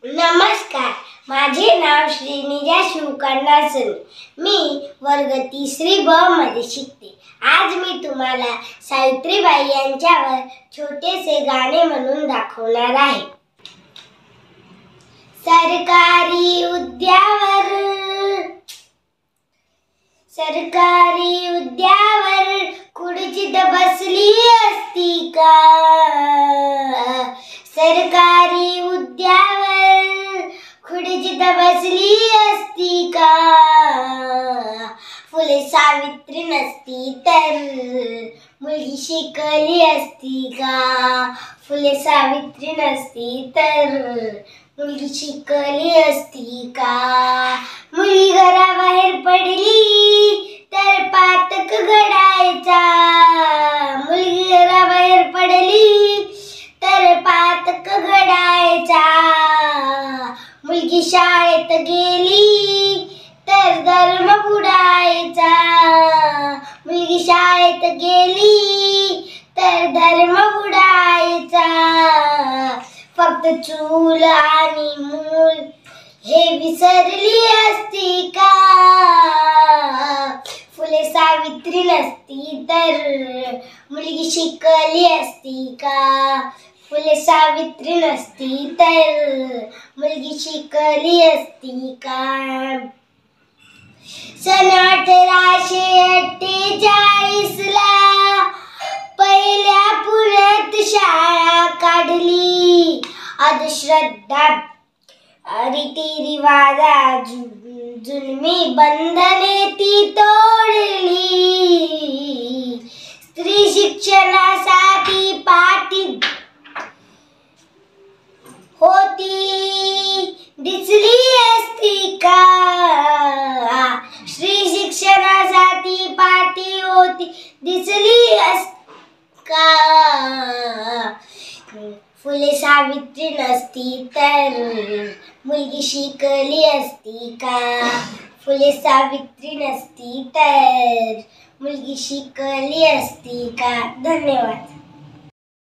नमस्कार, माझे नाव श्रीनिजा शिवकर्णा सन. मी वर्ग 3री ब मध्ये शिकते. आज मी तुम्हाला सावित्रीबाई यांच्यावर छोटेसे गाणे म्हणून दाखवणार आहे. सरकारी उद्यावर खुर्चीत बसली असती का? सरकारी उद्यावर खुर्चीत बसली असती का? फुले सावित्री नसती तर मुलगी शिकली असती का? फुले सावित्री नसती तर मुलगी शिकली असती का? मुलगी घराबाहेर पडली तर पातक घडायचा. मुलगी घराबाहेर पडली तर पातक घडायचा. मुलगी शाळेत गेली तर धर्म बुडायचा. मुलगी शाळेत गेली तर धर्म बुडायचा. फक्त चूल आणि मूल हे विसरली असती का? फुले सावित्री नसती तर मुलगी शिकली असती का? फुले सावित्री नसती तर मुलगी शिकली असती का? सन 1848 ला पहिल्या पुण्यात शाळा काढली. अंधश्रद्धा रीतिरिवाजा जुलमी बंधने ती तोडली. स्त्री शिक्षणासाठी पाठीत होती दिसली असती का? स्त्री शिक्षणासाठी पाठी होती दिसली का? फुले सावित्री नसती तर मुलगी शिकली असती का? फुले सावित्री नसती तर मुलगी शिकली असती का? धन्यवाद.